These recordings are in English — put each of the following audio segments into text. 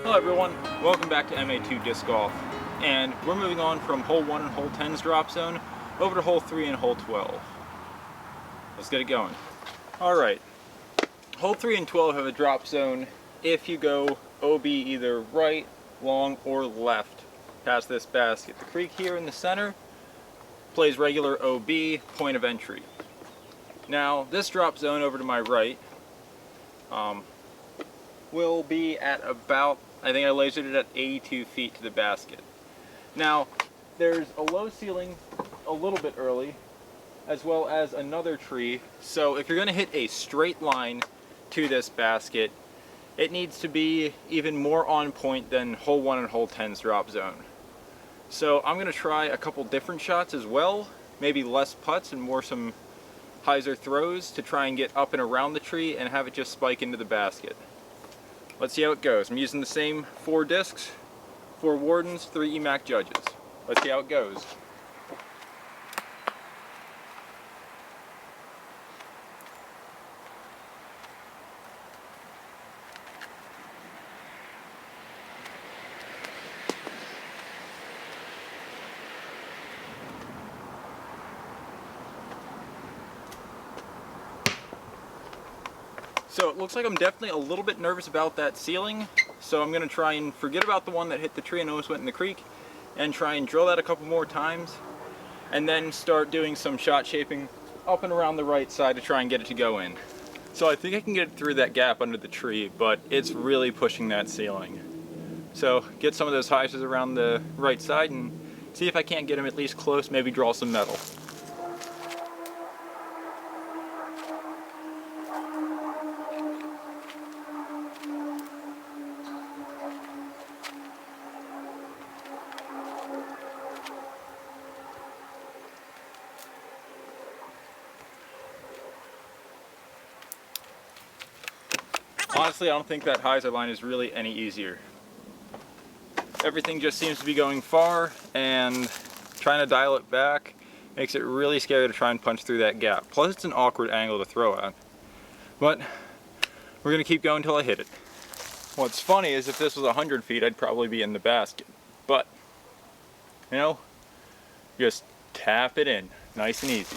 Hello everyone, welcome back to MA2 Disc Golf, and we're moving on from hole 1 and hole 10's drop zone over to hole 3 and hole 12. Let's get it going. Alright, hole 3 and 12 have a drop zone if you go OB either right, long, or left past this basket. The creek here in the center plays regular OB, point of entry. Now this drop zone over to my right will be at about, I think I lasered it at 82 feet to the basket. Now, there's a low ceiling a little bit early, as well as another tree, so if you're going to hit a straight line to this basket, it needs to be even more on point than hole 1 and hole 10's drop zone. So I'm going to try a couple different shots as well, maybe less putts and more some hyzer throws to try and get up and around the tree and have it just spike into the basket. Let's see how it goes. I'm using the same 4 discs, 4 Wardens, 3 EMaC Judges. Let's see how it goes. So it looks like I'm definitely a little bit nervous about that ceiling, so I'm going to try and forget about the one that hit the tree and almost went in the creek, and try and drill that a couple more times, and then start doing some shot shaping up and around the right side to try and get it to go in. So I think I can get it through that gap under the tree, but it's really pushing that ceiling. So get some of those hyzers around the right side and see if I can't get them at least close, maybe draw some metal. Honestly, I don't think that hyzer line is really any easier. Everything just seems to be going far, and trying to dial it back makes it really scary to try and punch through that gap. Plus it's an awkward angle to throw at. But we're going to keep going until I hit it. What's funny is if this was 100 feet, I'd probably be in the basket. But, you know, just tap it in. Nice and easy.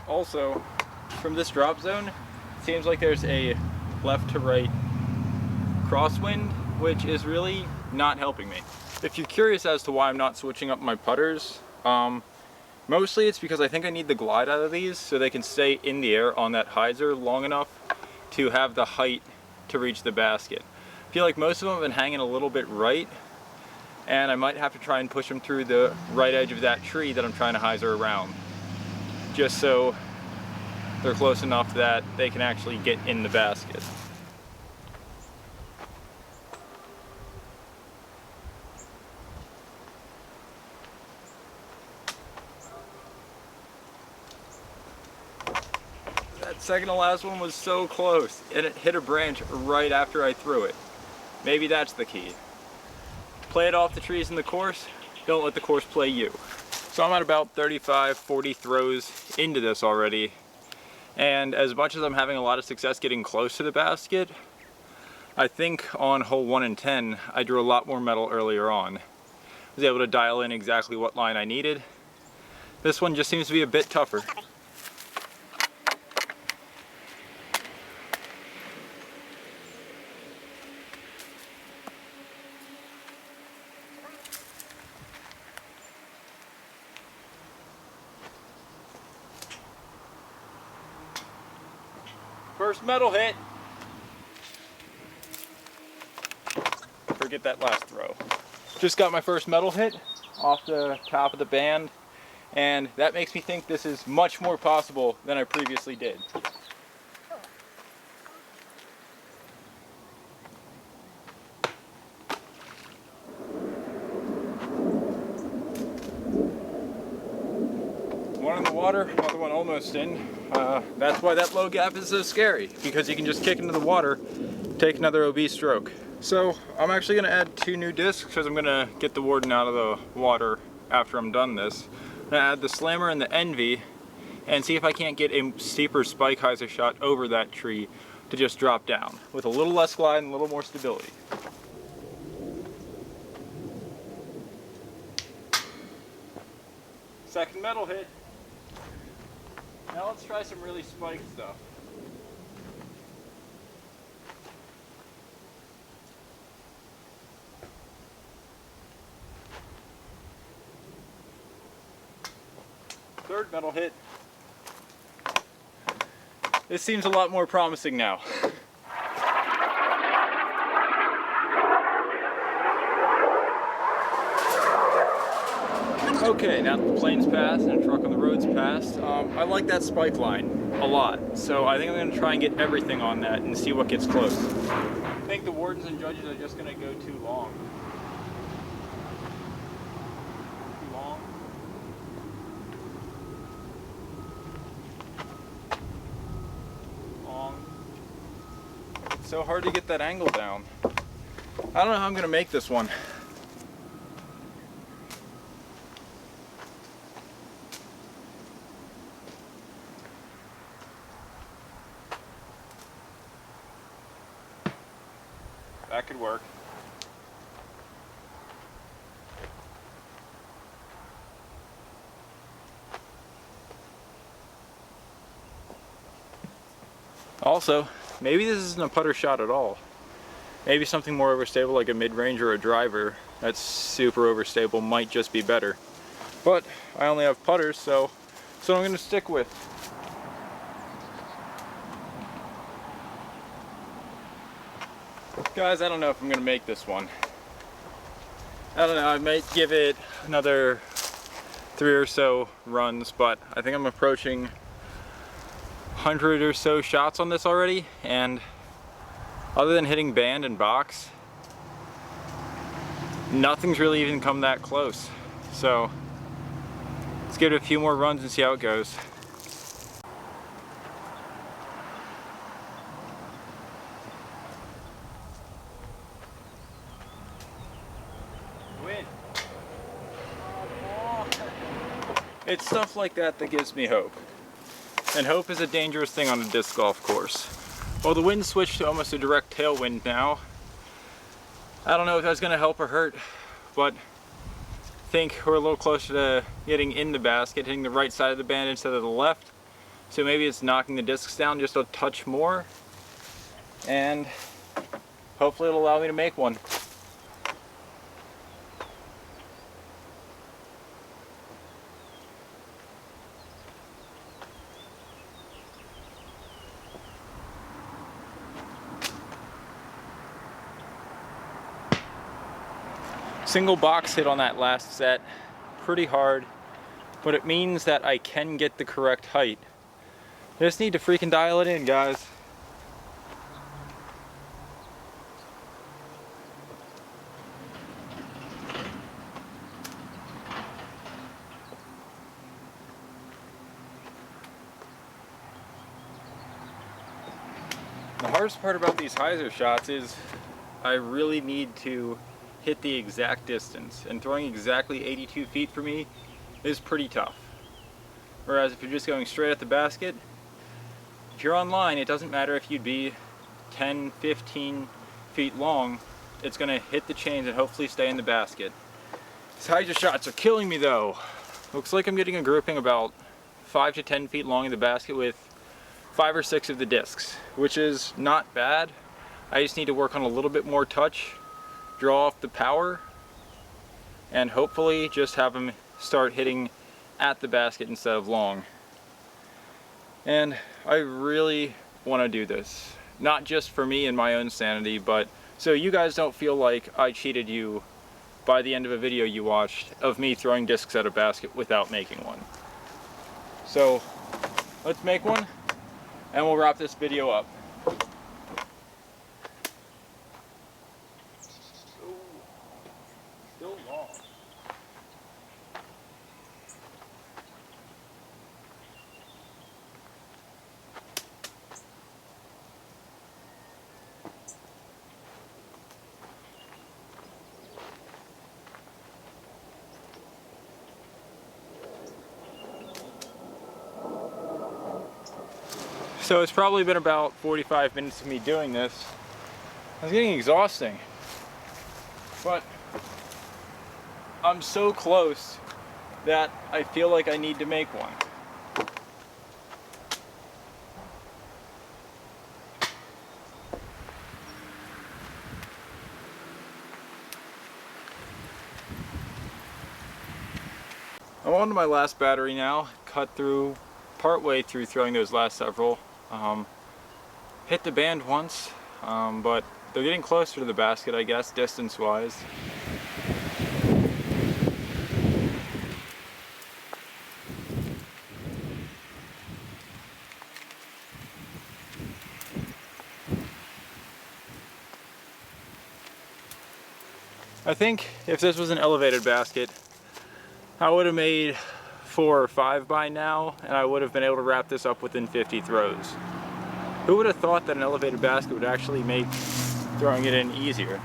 Also, from this drop zone, it seems like there's a left to right crosswind, which is really not helping me. If you're curious as to why I'm not switching up my putters, mostly it's because I think I need the glide out of these so they can stay in the air on that hyzer long enough to have the height to reach the basket. I feel like most of them have been hanging a little bit right, and I might have to try and push them through the right edge of that tree that I'm trying to hyzer around, just so they're close enough that they can actually get in the basket. That second to last one was so close, and it hit a branch right after I threw it. Maybe that's the key. Play it off the trees in the course, don't let the course play you. So I'm at about 35-40 throws into this already, and as much as I'm having a lot of success getting close to the basket, I think on hole 1 and 10 I drew a lot more metal earlier on. I was able to dial in exactly what line I needed. This one just seems to be a bit tougher. First metal hit. Forget that last throw. Just got my first metal hit off the top of the band, and that makes me think this is much more possible than I previously did. water, another one almost in. That's why that low gap is so scary, because you can just kick into the water, take another OB stroke. So I'm actually going to add 2 new discs because I'm going to get the Warden out of the water after I'm done this. I'm going to add the Slammer and the Envy and see if I can't get a steeper spike hyzer shot over that tree to just drop down with a little less glide and a little more stability. Second metal hit. Now let's try some really spiked stuff. Third metal hit. This seems a lot more promising now. Okay, now that the plane's passed and the truck on the road's passed, I like that spike line a lot. So I think I'm going to try and get everything on that and see what gets close. I think the Wardens and Judges are just going to go too long. Too long. Long. It's so hard to get that angle down. I don't know how I'm going to make this one. That could work. Also, maybe this isn't a putter shot at all. Maybe something more overstable like a mid-range or a driver that's super overstable might just be better. But I only have putters, so I'm going to stick with. Guys, I don't know if I'm going to make this one. I don't know, I might give it another 3 or so runs, but I think I'm approaching 100 or so shots on this already, and other than hitting band and box, nothing's really even come that close. So let's give it a few more runs and see how it goes. Win. It's stuff like that that gives me hope. And hope is a dangerous thing on a disc golf course. Well, the wind switched to almost a direct tailwind now. I don't know if that's going to help or hurt, but I think we're a little closer to getting in the basket, hitting the right side of the band instead of the left. So maybe it's knocking the discs down just a touch more, and hopefully it'll allow me to make one. Single box hit on that last set, pretty hard, but it means that I can get the correct height. I just need to freaking dial it in, guys. The hardest part about these hyzer shots is I really need to hit the exact distance, and throwing exactly 82 feet for me is pretty tough. Whereas if you're just going straight at the basket, if you're online, it doesn't matter if you'd be 10, 15 feet long, it's going to hit the chains and hopefully stay in the basket. These hyzer shots are killing me though. Looks like I'm getting a grouping about 5 to 10 feet long in the basket with 5 or 6 of the discs, which is not bad. I just need to work on a little bit more touch, draw off the power, and hopefully just have them start hitting at the basket instead of long. And I really want to do this, not just for me and my own sanity, but so you guys don't feel like I cheated you by the end of a video you watched of me throwing discs at a basket without making one. So let's make one and we'll wrap this video up. Still long. So it's probably been about 45 minutes of me doing this. It's getting exhausting, but I'm so close that I feel like I need to make one. I'm on to my last battery now, cut through, partway through throwing those last several. Hit the band once, but they're getting closer to the basket, I guess, distance-wise. I think if this was an elevated basket, I would have made 4 or 5 by now, and I would have been able to wrap this up within 50 throws. Who would have thought that an elevated basket would actually make throwing it in easier?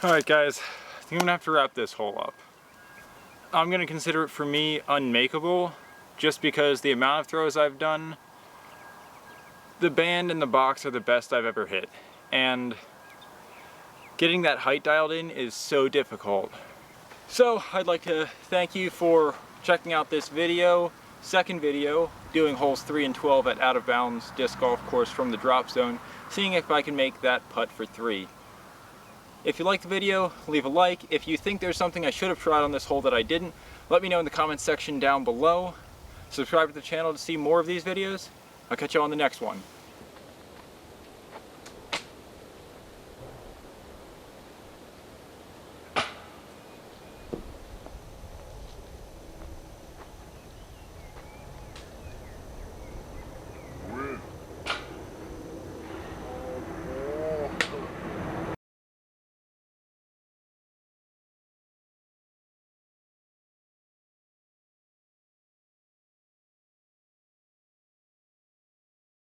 Alright guys, I think I'm gonna have to wrap this hole up. I'm gonna consider it for me unmakeable, just because the amount of throws I've done, the band and the box are the best I've ever hit. And getting that height dialed in is so difficult. So I'd like to thank you for checking out this video, second video, doing holes 3 and 12 at Out of Bounds disc golf course from the drop zone, seeing if I can make that putt for 3. If you liked the video, leave a like. If you think there's something I should have tried on this hole that I didn't, let me know in the comments section down below. Subscribe to the channel to see more of these videos. I'll catch you on the next one.